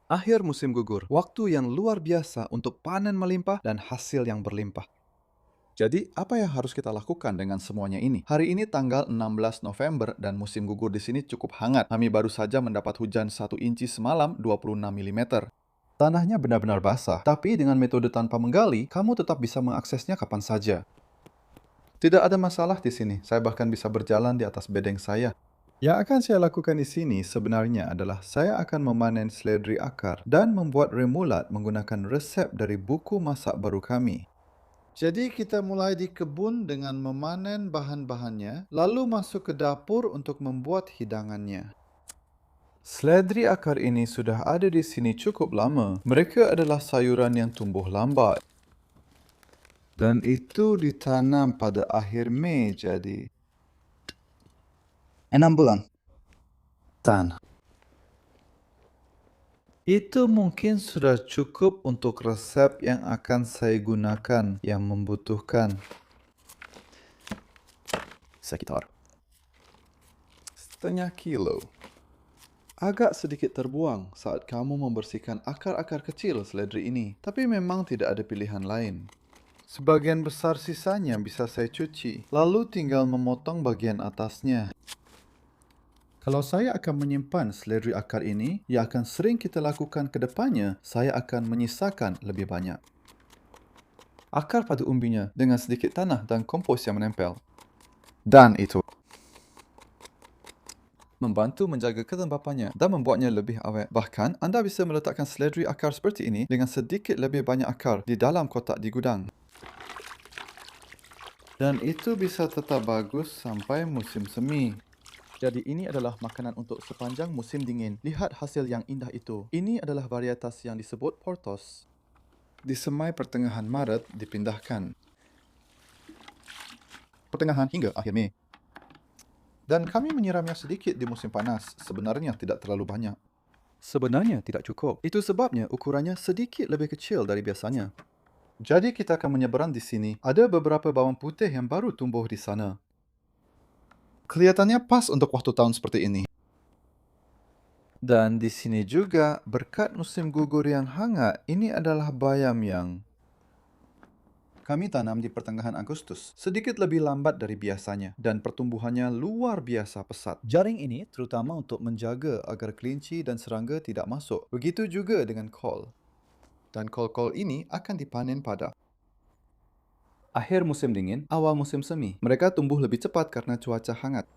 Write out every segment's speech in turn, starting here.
Akhir musim gugur, waktu yang luar biasa untuk panen melimpah dan hasil yang berlimpah. Jadi, apa yang harus kita lakukan dengan semuanya ini? Hari ini tanggal 16 November dan musim gugur di sini cukup hangat. Kami baru saja mendapat hujan 1 inci semalam, 26 mm. Tanahnya benar-benar basah, tapi dengan metode tanpa menggali, kamu tetap bisa mengaksesnya kapan saja. Tidak ada masalah di sini, saya bahkan bisa berjalan di atas bedeng saya. Yang akan saya lakukan di sini sebenarnya adalah saya akan memanen seledri akar dan membuat remulat menggunakan resep dari buku masak baru kami. Jadi kita mulai di kebun dengan memanen bahan-bahannya, lalu masuk ke dapur untuk membuat hidangannya. Seledri akar ini sudah ada di sini cukup lama. Mereka adalah sayuran yang tumbuh lambat. Dan itu ditanam pada akhir Mei jadi. 6 bulan. Tan. Itu mungkin sudah cukup untuk resep yang akan saya gunakan yang membutuhkan Sekitar. setengah kilo. Agak sedikit terbuang saat kamu membersihkan akar-akar kecil seledri ini, tapi memang tidak ada pilihan lain. Sebagian besar sisanya bisa saya cuci, lalu tinggal memotong bagian atasnya. Kalau saya akan menyimpan seledri akar ini, yang akan sering kita lakukan ke depannya, saya akan menyisakan lebih banyak. Akar pada umbinya dengan sedikit tanah dan kompos yang menempel. Dan itu membantu menjaga kelembapannya dan membuatnya lebih awet. Bahkan, anda bisa meletakkan seledri akar seperti ini dengan sedikit lebih banyak akar di dalam kotak di gudang. Dan itu bisa tetap bagus sampai musim semi. Jadi ini adalah makanan untuk sepanjang musim dingin. Lihat hasil yang indah itu. Ini adalah varietas yang disebut Portos. Di semai pertengahan Maret dipindahkan. Pertengahan hingga akhir Mei. Dan kami menyiramnya sedikit di musim panas, sebenarnya tidak terlalu banyak. Sebenarnya tidak cukup. Itu sebabnya ukurannya sedikit lebih kecil dari biasanya. Jadi kita akan menyeberang di sini. Ada beberapa bawang putih yang baru tumbuh di sana. Kelihatannya pas untuk waktu tahun seperti ini. Dan di sini juga, berkat musim gugur yang hangat, ini adalah bayam yang kami tanam di pertengahan Agustus, sedikit lebih lambat dari biasanya, dan pertumbuhannya luar biasa pesat. Jaring ini terutama untuk menjaga agar kelinci dan serangga tidak masuk. Begitu juga dengan kol. Dan kol-kol ini akan dipanen pada akhir musim dingin, awal musim semi. Mereka tumbuh lebih cepat karena cuaca hangat.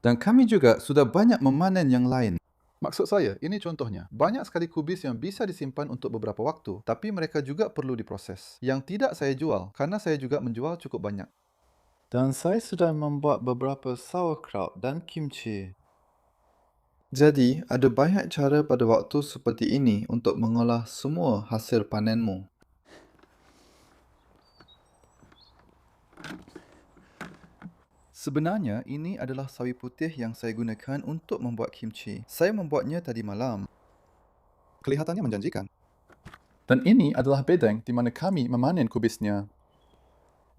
Dan kami juga sudah banyak memanen yang lain. Maksud saya, ini contohnya. Banyak sekali kubis yang bisa disimpan untuk beberapa waktu, tapi mereka juga perlu diproses. Yang tidak saya jual, karena saya juga menjual cukup banyak. Dan saya sudah membuat beberapa sauerkraut dan kimchi. Jadi, ada banyak cara pada waktu seperti ini untuk mengolah semua hasil panenmu. Sebenarnya, ini adalah sawi putih yang saya gunakan untuk membuat kimchi. Saya membuatnya tadi malam. Kelihatannya menjanjikan. Dan ini adalah bedeng di mana kami memanen kubisnya.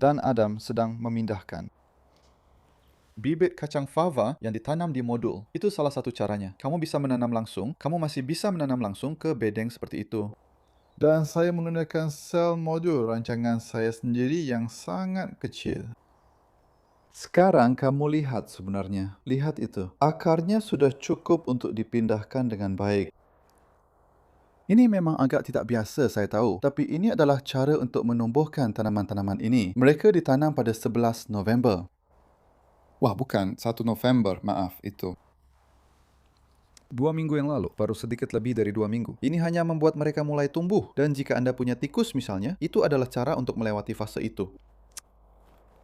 Dan Adam sedang memindahkan bibit kacang fava yang ditanam di modul. Itu salah satu caranya. Kamu bisa menanam langsung, kamu masih bisa menanam langsung ke bedeng seperti itu. Dan saya menggunakan sel modul rancangan saya sendiri yang sangat kecil. Sekarang kamu lihat sebenarnya. Lihat itu. Akarnya sudah cukup untuk dipindahkan dengan baik. Ini memang agak tidak biasa, saya tahu. Tapi ini adalah cara untuk menumbuhkan tanaman-tanaman ini. Mereka ditanam pada 11 November. Wah, bukan. 1 November, maaf, itu. 2 minggu yang lalu, baru sedikit lebih dari 2 minggu. Ini hanya membuat mereka mulai tumbuh. Dan jika Anda punya tikus misalnya, itu adalah cara untuk melewati fase itu.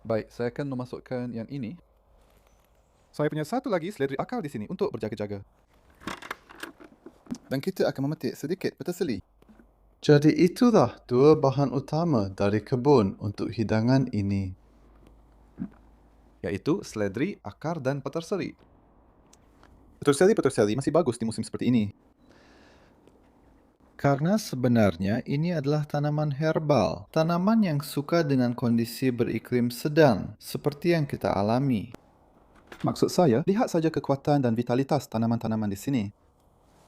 Baik, saya akan memasukkan yang ini. Saya punya satu lagi seledri akal di sini untuk berjaga-jaga. Dan kita akan memetik sedikit peterseli. Jadi itulah dua bahan utama dari kebun untuk hidangan ini, yaitu seledri, akar, dan peterseli. Peterseli masih bagus di musim seperti ini. Karena sebenarnya ini adalah tanaman herbal, tanaman yang suka dengan kondisi beriklim sedang, seperti yang kita alami. Maksud saya, lihat saja kekuatan dan vitalitas tanaman-tanaman di sini.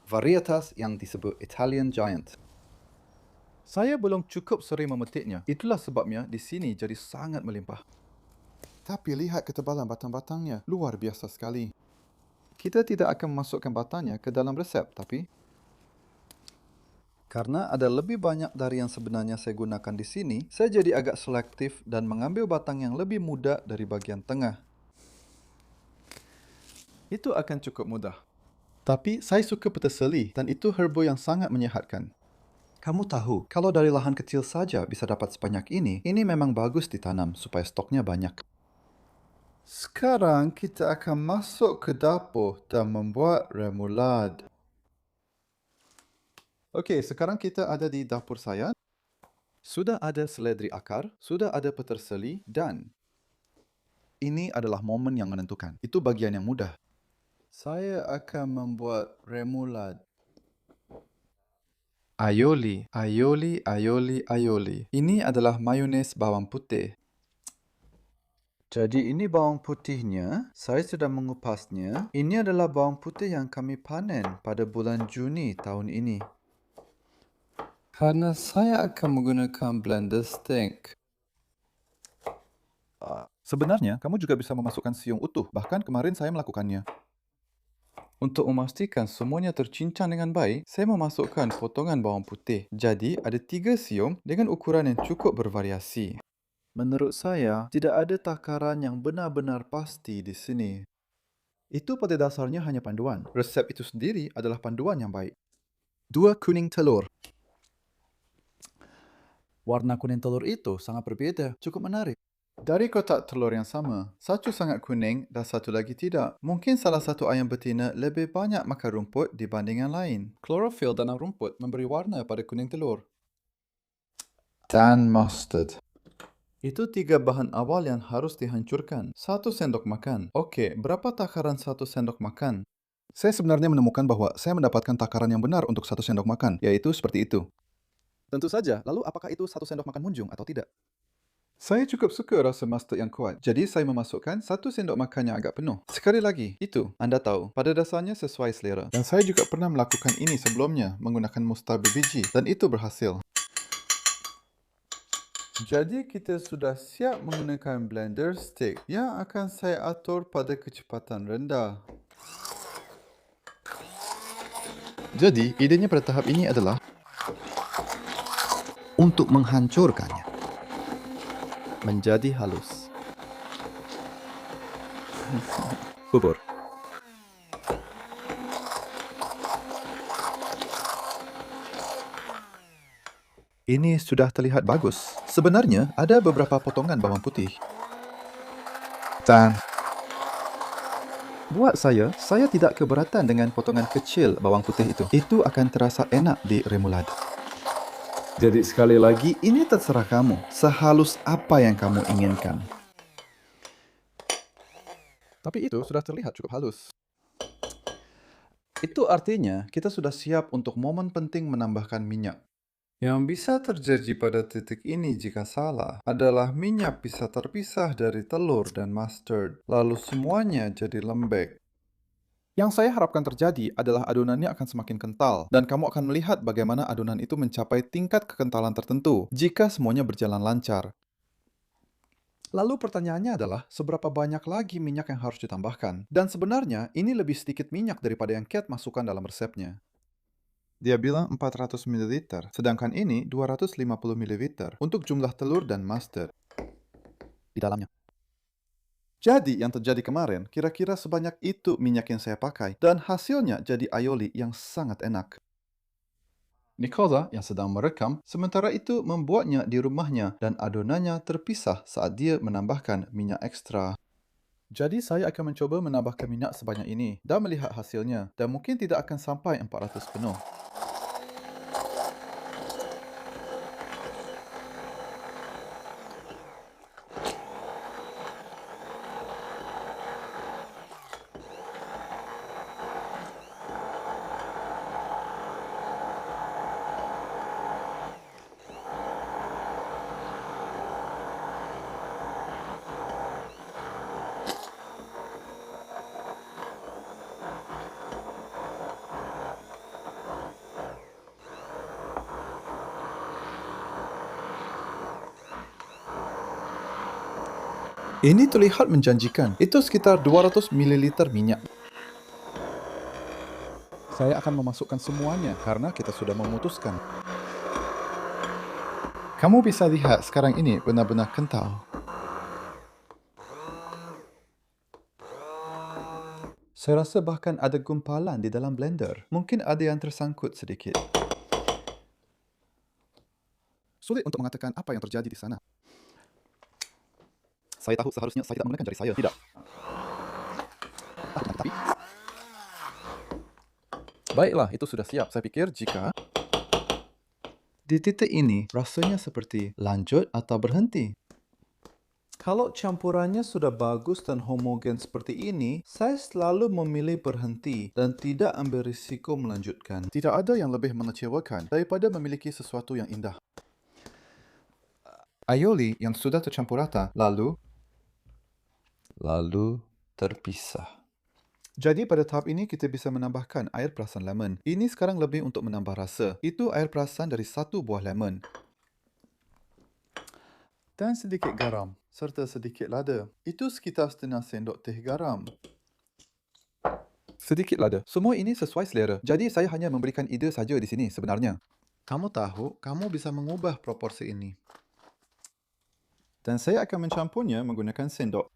varietas yang disebut Italian Giant. Saya belum cukup sering memetiknya. Itulah sebabnya di sini jadi sangat melimpah. Tapi lihat ketebalan batang-batangnya. Luar biasa sekali. Kita tidak akan memasukkan batangnya ke dalam resep, tapi karena ada lebih banyak dari yang sebenarnya saya gunakan di sini, saya jadi agak selektif dan mengambil batang yang lebih muda dari bagian tengah. Itu akan cukup mudah. Tapi saya suka peterseli dan itu herba yang sangat menyehatkan. Kamu tahu, kalau dari lahan kecil saja bisa dapat sebanyak ini memang bagus ditanam supaya stoknya banyak. Sekarang kita akan masuk ke dapur dan membuat remoulade. Okey, sekarang kita ada di dapur saya. Sudah ada seledri akar, sudah ada peterseli dan ini adalah momen yang menentukan. Itu bagian yang mudah. Saya akan membuat remoulade. Aioli, aioli, aioli, aioli. Ini adalah mayones bawang putih. Jadi ini bawang putihnya, saya sudah mengupasnya. Ini adalah bawang putih yang kami panen pada bulan Juni tahun ini. Karena saya akan menggunakan blender stick. Sebenarnya, kamu juga bisa memasukkan siung utuh. Bahkan kemarin saya melakukannya. Untuk memastikan semuanya tercincang dengan baik, saya memasukkan potongan bawang putih. Jadi, ada 3 siung dengan ukuran yang cukup bervariasi. Menurut saya, tidak ada takaran yang benar-benar pasti di sini. Itu pada dasarnya hanya panduan. Resep itu sendiri adalah panduan yang baik. 2 kuning telur. Warna kuning telur itu sangat berbeda, cukup menarik. Dari kotak telur yang sama, satu sangat kuning dan satu lagi tidak. Mungkin salah satu ayam betina lebih banyak makan rumput dibanding yang lain. Klorofil dalam rumput memberi warna pada kuning telur. Dan mustard. Itu 3 bahan awal yang harus dihancurkan. 1 sendok makan. Okey, berapa takaran 1 sendok makan? Saya sebenarnya menemukan bahwa saya mendapatkan takaran yang benar untuk 1 sendok makan, yaitu seperti itu. Tentu saja, lalu apakah itu 1 sendok makan munjung atau tidak? Saya cukup suka rasa mustard yang kuat, jadi saya memasukkan 1 sendok makan yang agak penuh. Sekali lagi, itu, anda tahu, pada dasarnya sesuai selera. Dan saya juga pernah melakukan ini sebelumnya menggunakan mustard berbiji, dan itu berhasil. Jadi kita sudah siap menggunakan blender stick yang akan saya atur pada kecepatan rendah. Jadi, idenya pada tahap ini adalah untuk menghancurkannya menjadi halus. Bubur. Ini sudah terlihat bagus. Sebenarnya, ada beberapa potongan bawang putih. Dan buat saya tidak keberatan dengan potongan kecil bawang putih itu. Itu akan terasa enak di remoulade. Jadi sekali lagi, ini terserah kamu. Sehalus apa yang kamu inginkan. Tapi itu sudah terlihat cukup halus. Itu artinya kita sudah siap untuk momen penting menambahkan minyak. Yang bisa terjadi pada titik ini jika salah adalah minyak bisa terpisah dari telur dan mustard, lalu semuanya jadi lembek. Yang saya harapkan terjadi adalah adonannya akan semakin kental, dan kamu akan melihat bagaimana adonan itu mencapai tingkat kekentalan tertentu jika semuanya berjalan lancar. Lalu pertanyaannya adalah, seberapa banyak lagi minyak yang harus ditambahkan? Dan sebenarnya, ini lebih sedikit minyak daripada yang Kat masukkan dalam resepnya. Dia bilang 400 ml, sedangkan ini 250 ml untuk jumlah telur dan mustard di dalamnya. Jadi, yang terjadi kemarin, kira-kira sebanyak itu minyak yang saya pakai, dan hasilnya jadi aioli yang sangat enak. Nicola yang sedang merekam, sementara itu membuatnya di rumahnya dan adonannya terpisah saat dia menambahkan minyak ekstra. Jadi, saya akan mencoba menambahkan minyak sebanyak ini dan melihat hasilnya, dan mungkin tidak akan sampai 400 penuh. Ini terlihat menjanjikan. Itu sekitar 200 ml minyak. Saya akan memasukkan semuanya karena kita sudah memutuskan. Kamu bisa lihat sekarang ini benar-benar kental. Saya rasa bahkan ada gumpalan di dalam blender. Mungkin ada yang tersangkut sedikit. Sulit untuk mengatakan apa yang terjadi di sana. Saya tahu seharusnya saya tidak menggunakan jari saya, tidak. Tapi baiklah, itu sudah siap. Saya pikir jika Di titik ini, rasanya seperti lanjut atau berhenti. Kalau campurannya sudah bagus dan homogen seperti ini, saya selalu memilih berhenti dan tidak ambil risiko melanjutkan. tidak ada yang lebih mengecewakan daripada memiliki sesuatu yang indah. Aioli yang sudah tercampur rata, lalu Terpisah. Jadi pada tahap ini kita bisa menambahkan air perasan lemon. Ini sekarang lebih untuk menambah rasa. Itu air perasan dari 1 buah lemon. Dan sedikit garam, serta sedikit lada. Itu sekitar setengah sendok teh garam. Sedikit lada. Semua ini sesuai selera. Jadi saya hanya memberikan ide saja di sini sebenarnya. Kamu tahu, kamu bisa mengubah proporsi ini. Dan saya akan mencampurnya menggunakan sendok.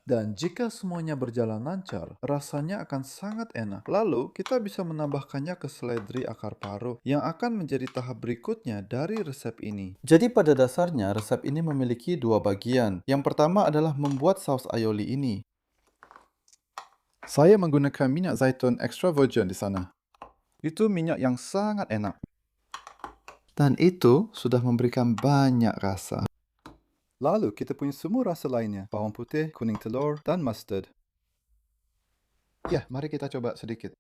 Dan jika semuanya berjalan lancar, rasanya akan sangat enak. Lalu, kita bisa menambahkannya ke seledri akar paruh yang akan menjadi tahap berikutnya dari resep ini. Jadi pada dasarnya, resep ini memiliki dua bagian. Yang pertama adalah membuat saus aioli ini. Saya menggunakan minyak zaitun extra virgin di sana. Itu minyak yang sangat enak. Dan itu sudah memberikan banyak rasa. Lalu kita punya semua rasa lainnya, bawang putih, kuning telur, dan mustard. Ya, mari kita coba sedikit.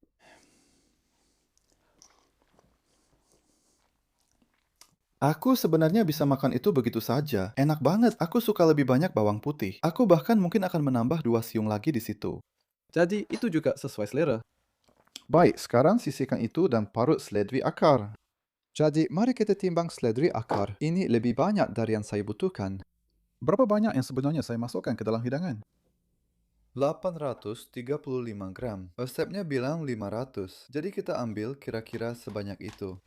Aku sebenarnya bisa makan itu begitu saja. Enak banget. Aku suka lebih banyak bawang putih. Aku bahkan mungkin akan menambah 2 siung lagi di situ. Jadi itu juga sesuai selera. Baik, sekarang sisihkan itu dan parut seledri akar. Jadi mari kita timbang seledri akar. Ini lebih banyak dari yang saya butuhkan. berapa banyak yang sebenarnya saya masukkan ke dalam hidangan? 835 gram. Resepnya bilang 500. Jadi kita ambil kira-kira sebanyak itu.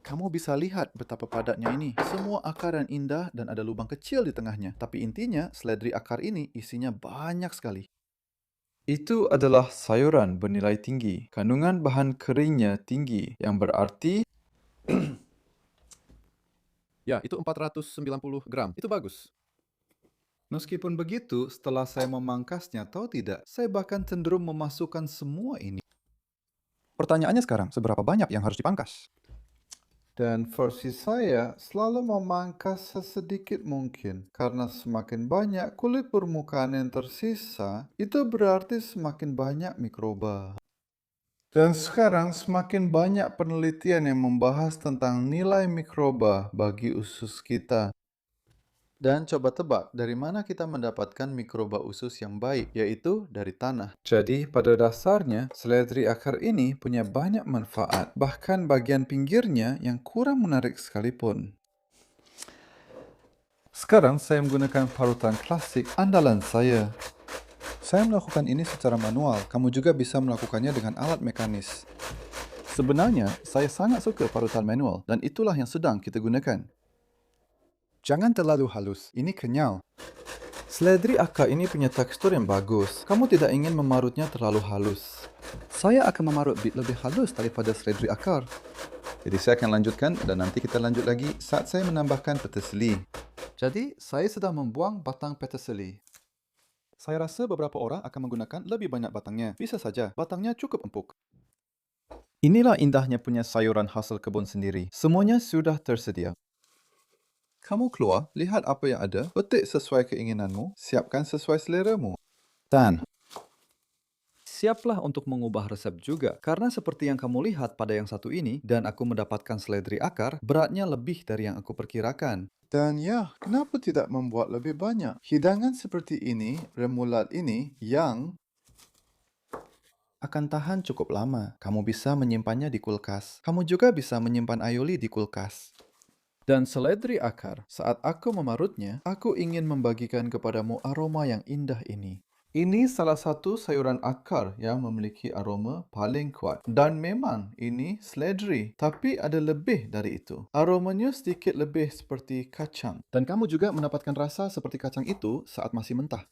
Kamu bisa lihat betapa padatnya ini. Semua akaran indah dan ada lubang kecil di tengahnya. Tapi intinya, seledri akar ini isinya banyak sekali. Itu adalah sayuran bernilai tinggi. Kandungan bahan keringnya tinggi, yang berarti Ya, itu 490 gram. Itu bagus. meskipun begitu, setelah saya memangkasnya, tahu tidak, saya bahkan cenderung memasukkan semua ini. Pertanyaannya sekarang, seberapa banyak yang harus dipangkas? Dan versi saya selalu memangkas sesedikit mungkin, karena semakin banyak kulit permukaan yang tersisa, itu berarti semakin banyak mikroba. Dan sekarang semakin banyak penelitian yang membahas tentang nilai mikroba bagi usus kita. Dan coba tebak, dari mana kita mendapatkan mikroba usus yang baik, yaitu dari tanah. Jadi, pada dasarnya, seledri akar ini punya banyak manfaat, bahkan bagian pinggirnya yang kurang menarik sekalipun. Sekarang saya menggunakan parutan klasik andalan saya. Saya melakukan ini secara manual, kamu juga bisa melakukannya dengan alat mekanis. Sebenarnya, saya sangat suka parutan manual, dan itulah yang sedang kita gunakan. Jangan terlalu halus, ini kenyal. Seledri akar ini punya tekstur yang bagus. Kamu tidak ingin memarutnya terlalu halus. Saya akan memarut bit lebih halus daripada seledri akar. Jadi saya akan lanjutkan dan nanti kita lanjut lagi saat saya menambahkan peterseli. Jadi saya sedang membuang batang peterseli. Saya rasa beberapa orang akan menggunakan lebih banyak batangnya. Bisa saja, batangnya cukup empuk. Inilah indahnya punya sayuran hasil kebun sendiri. Semuanya sudah tersedia. Kamu keluar, lihat apa yang ada, petik sesuai keinginanmu, siapkan sesuai seleramu. Dan siaplah untuk mengubah resep juga, karena seperti yang kamu lihat pada yang satu ini, dan aku mendapatkan seledri akar, beratnya lebih dari yang aku perkirakan. Dan ya, kenapa tidak membuat lebih banyak? Hidangan seperti ini, remulat ini, yang akan tahan cukup lama. Kamu bisa menyimpannya di kulkas. Kamu juga bisa menyimpan aioli di kulkas. Dan seledri akar, saat aku memarutnya, aku ingin membagikan kepadamu aroma yang indah ini. Ini salah satu sayuran akar yang memiliki aroma paling kuat. Dan memang ini seledri, tapi ada lebih dari itu. Aromanya sedikit lebih seperti kacang. Dan kamu juga mendapatkan rasa seperti kacang itu saat masih mentah.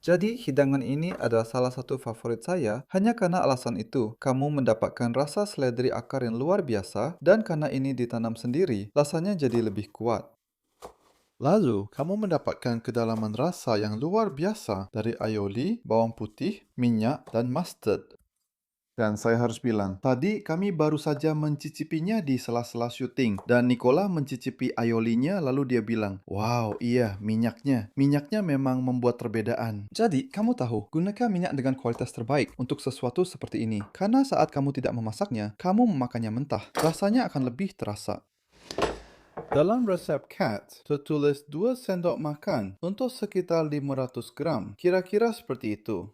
Jadi, hidangan ini adalah salah satu favorit saya hanya karena alasan itu. Kamu mendapatkan rasa seledri akar yang luar biasa, dan karena ini ditanam sendiri, rasanya jadi lebih kuat. Lalu, kamu mendapatkan kedalaman rasa yang luar biasa dari aioli, bawang putih, minyak, dan mustard. Dan saya harus bilang, tadi kami baru saja mencicipinya di sela-sela syuting. Dan Nicola mencicipi aiolinya lalu dia bilang, wow, iya, minyaknya. Minyaknya memang membuat perbedaan. Jadi, kamu tahu, gunakan minyak dengan kualitas terbaik untuk sesuatu seperti ini. Karena saat kamu tidak memasaknya, kamu memakannya mentah. Rasanya akan lebih terasa. Dalam resep CAT, tertulis 2 sendok makan untuk sekitar 500 gram. Kira-kira seperti itu.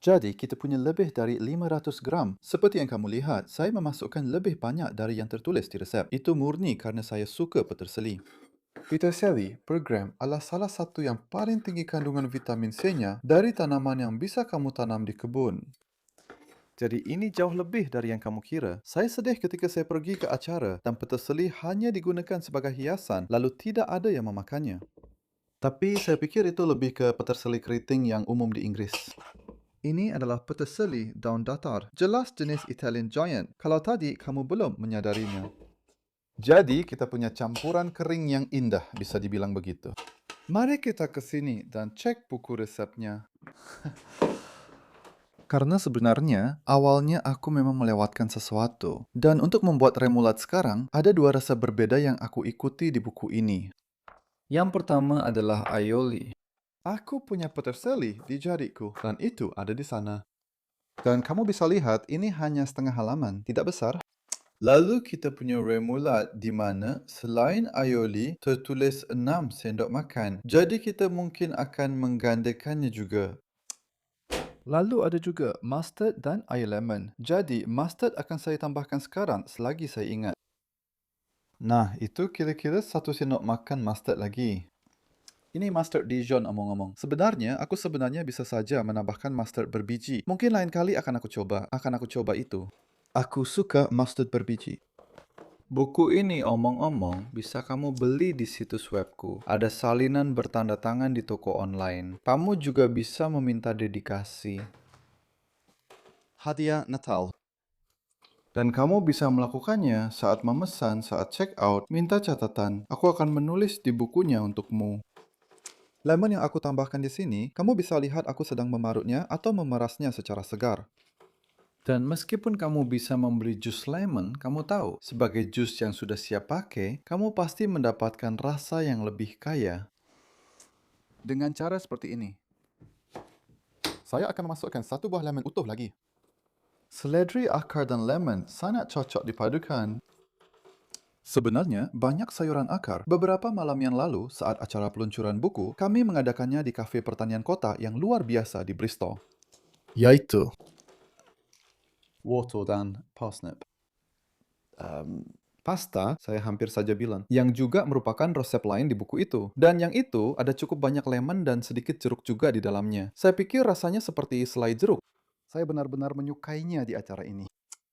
Jadi, kita punya lebih dari 500 gram. Seperti yang kamu lihat, saya memasukkan lebih banyak dari yang tertulis di resep. Itu murni karena saya suka peterseli. Peterseli per gram adalah salah satu yang paling tinggi kandungan vitamin C-nya dari tanaman yang bisa kamu tanam di kebun. Jadi ini jauh lebih dari yang kamu kira. Saya sedih ketika saya pergi ke acara dan peterseli hanya digunakan sebagai hiasan lalu tidak ada yang memakannya. Tapi saya pikir itu lebih ke peterseli keriting yang umum di Inggris. Ini adalah peterseli daun datar. Jelas jenis Italian Giant, kalau tadi kamu belum menyadarinya. Jadi kita punya campuran kering yang indah, bisa dibilang begitu. Mari kita ke sini dan cek buku resepnya. Karena sebenarnya, awalnya aku memang melewatkan sesuatu. Dan untuk membuat remoulade sekarang, ada 2 resep berbeda yang aku ikuti di buku ini. Yang pertama adalah aioli. Aku punya peterseli di jariku, dan itu ada di sana. Dan kamu bisa lihat, ini hanya setengah halaman, tidak besar. Lalu kita punya remoulade di mana selain aioli tertulis 6 sendok makan. Jadi kita mungkin akan menggandakannya juga. Lalu ada juga mustard dan air lemon. Jadi mustard akan saya tambahkan sekarang selagi saya ingat. Nah, itu kira-kira 1 sendok makan mustard lagi. Ini mustard Dijon omong-omong. Sebenarnya, aku bisa saja menambahkan mustard berbiji. Mungkin lain kali akan aku coba itu. Aku suka mustard berbiji. Buku ini omong-omong bisa kamu beli di situs webku. Ada salinan bertanda tangan di toko online. Kamu juga bisa meminta dedikasi. Hadiah Natal. Dan kamu bisa melakukannya saat memesan, saat check out, minta catatan. Aku akan menulis di bukunya untukmu. Lemon yang aku tambahkan di sini, kamu bisa lihat aku sedang memarutnya atau memerasnya secara segar. Dan meskipun kamu bisa membeli jus lemon, kamu tahu, sebagai jus yang sudah siap pakai, kamu pasti mendapatkan rasa yang lebih kaya. Dengan cara seperti ini. Saya akan memasukkan 1 buah lemon utuh lagi. Seledri, akar, dan lemon sangat cocok dipadukan. Sebenarnya, banyak sayuran akar. Beberapa malam yang lalu, saat acara peluncuran buku, kami mengadakannya di kafe pertanian kota yang luar biasa di Bristol. Yaitu wortel dan parsnip. Pasta, saya hampir saja bilang, yang juga merupakan resep lain di buku itu. Dan yang itu ada cukup banyak lemon dan sedikit jeruk juga di dalamnya. Saya pikir rasanya seperti selai jeruk. Saya benar-benar menyukainya di acara ini.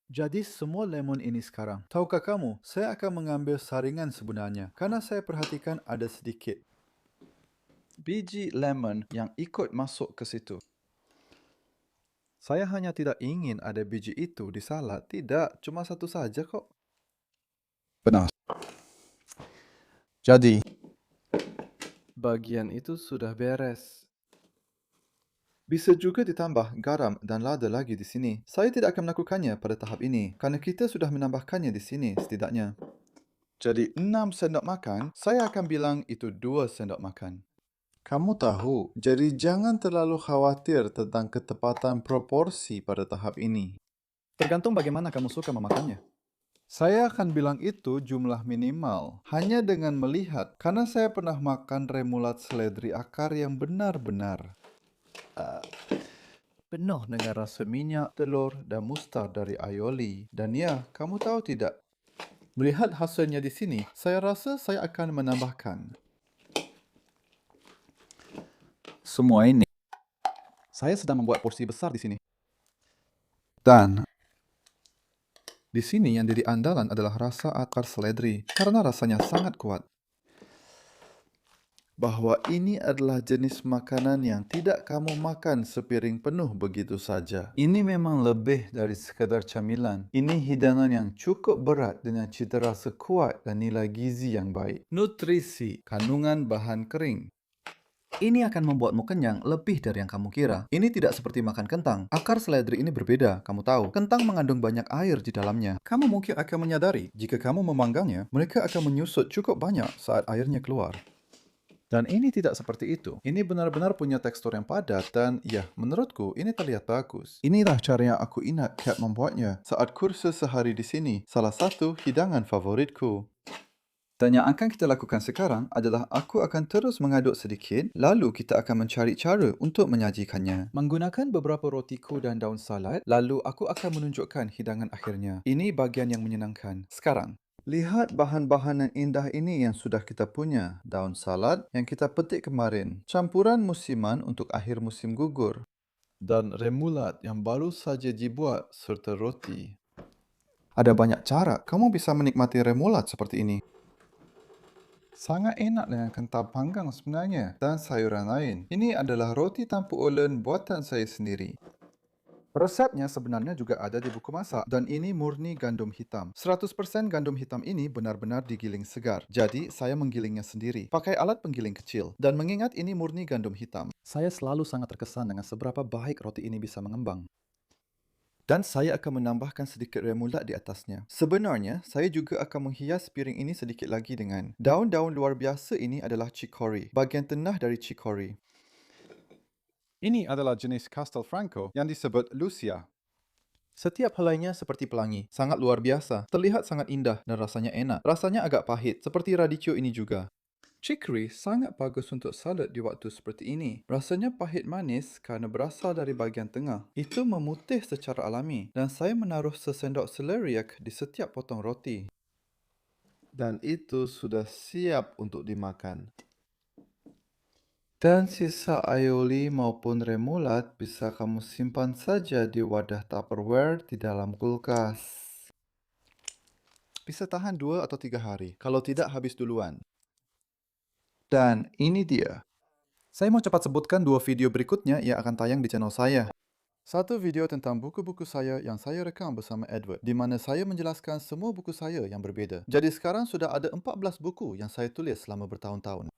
Jadi semua lemon ini sekarang. Tahukah kamu, saya akan mengambil saringan sebenarnya. Karena saya perhatikan ada sedikit biji lemon yang ikut masuk ke situ. Saya hanya tidak ingin ada biji itu di salad. Tidak, cuma satu saja kok. Benar. Jadi, Bagian itu sudah beres. Bisa juga ditambah garam dan lada lagi di sini. Saya tidak akan melakukannya pada tahap ini, karena kita sudah menambahkannya di sini setidaknya. Jadi 6 sendok makan, saya akan bilang itu 2 sendok makan. Kamu tahu, jadi jangan terlalu khawatir tentang ketepatan proporsi pada tahap ini. Tergantung bagaimana kamu suka memakannya. Saya akan bilang itu jumlah minimal, hanya dengan melihat, karena saya pernah makan remoulade seledri akar yang benar-benar penuh dengan rasa minyak, telur, dan mustard dari aioli. Dan ya, kamu tahu tidak? Melihat hasilnya di sini, saya rasa saya akan menambahkan semua ini. Saya sedang membuat porsi besar di sini. Dan di sini yang jadi andalan adalah rasa akar seledri, karena rasanya sangat kuat. Bahwa ini adalah jenis makanan yang tidak kamu makan sepiring penuh begitu saja. Ini memang lebih dari sekadar camilan. Ini hidangan yang cukup berat dengan cita rasa kuat dan nilai gizi yang baik. Nutrisi, kandungan bahan kering. Ini akan membuatmu kenyang lebih dari yang kamu kira. Ini tidak seperti makan kentang. Akar seledri ini berbeda, kamu tahu. Kentang mengandung banyak air di dalamnya. Kamu mungkin akan menyadari, jika kamu memanggangnya, mereka akan menyusut cukup banyak saat airnya keluar. Dan ini tidak seperti itu. Ini benar-benar punya tekstur yang padat dan ya, menurutku ini terlihat bagus. Inilah cara yang aku ingat Kat membuatnya saat kursus sehari di sini. Salah satu hidangan favoritku. Dan yang akan kita lakukan sekarang adalah aku akan terus mengaduk sedikit, lalu kita akan mencari cara untuk menyajikannya. Menggunakan beberapa rotiku dan daun salad, lalu aku akan menunjukkan hidangan akhirnya. Ini bagian yang menyenangkan. Sekarang, lihat bahan-bahan yang indah ini yang sudah kita punya. Daun salad yang kita petik kemarin. Campuran musiman untuk akhir musim gugur. Dan remulat yang baru saja dibuat serta roti. Ada banyak cara kamu bisa menikmati remulat seperti ini. Sangat enak dengan kentang panggang sebenarnya dan sayuran lain. Ini adalah roti tanpa ulen buatan saya sendiri. Resepnya sebenarnya juga ada di buku masak dan ini murni gandum hitam. 100% gandum hitam ini benar-benar digiling segar. Jadi, saya menggilingnya sendiri. Pakai alat penggiling kecil. Dan mengingat ini murni gandum hitam, saya selalu sangat terkesan dengan seberapa baik roti ini bisa mengembang. Dan saya akan menambahkan sedikit remulat di atasnya. Sebenarnya, saya juga akan menghias piring ini sedikit lagi dengan daun-daun luar biasa. Ini adalah chicory, bagian tengah dari chicory. Ini adalah jenis Castelfranco yang disebut Lucia. Setiap helainya seperti pelangi, sangat luar biasa, terlihat sangat indah dan rasanya enak. Rasanya agak pahit, seperti radicchio ini juga. Chicory sangat bagus untuk salad di waktu seperti ini. Rasanya pahit manis karena berasal dari bahagian tengah. Itu memutih secara alami dan saya menaruh sesendok celeriac di setiap potong roti. Dan itu sudah siap untuk dimakan. Dan sisa aioli maupun remulat bisa kamu simpan saja di wadah Tupperware di dalam kulkas. Bisa tahan 2 atau 3 hari, kalau tidak habis duluan. Dan ini dia. Saya mau cepat sebutkan 2 video berikutnya yang akan tayang di channel saya. Satu video tentang buku-buku saya yang saya rekam bersama Edward, di mana saya menjelaskan semua buku saya yang berbeza. Jadi sekarang sudah ada 14 buku yang saya tulis selama bertahun-tahun.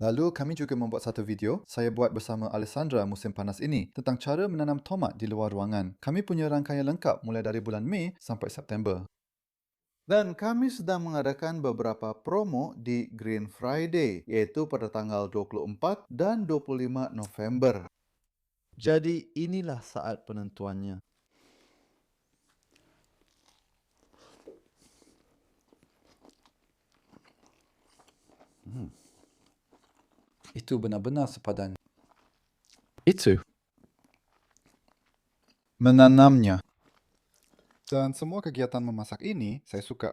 Lalu kami juga membuat satu video saya buat bersama Alessandra musim panas ini tentang cara menanam tomat di luar ruangan. Kami punya rangkaian lengkap mulai dari bulan Mei sampai September. Dan kami sedang mengadakan beberapa promo di Green Friday, yaitu pada tanggal 24 dan 25 November. Jadi inilah saat penentuannya. Itu benar-benar sepadan. Itu menanamnya. Dan semua kegiatan memasak ini saya suka.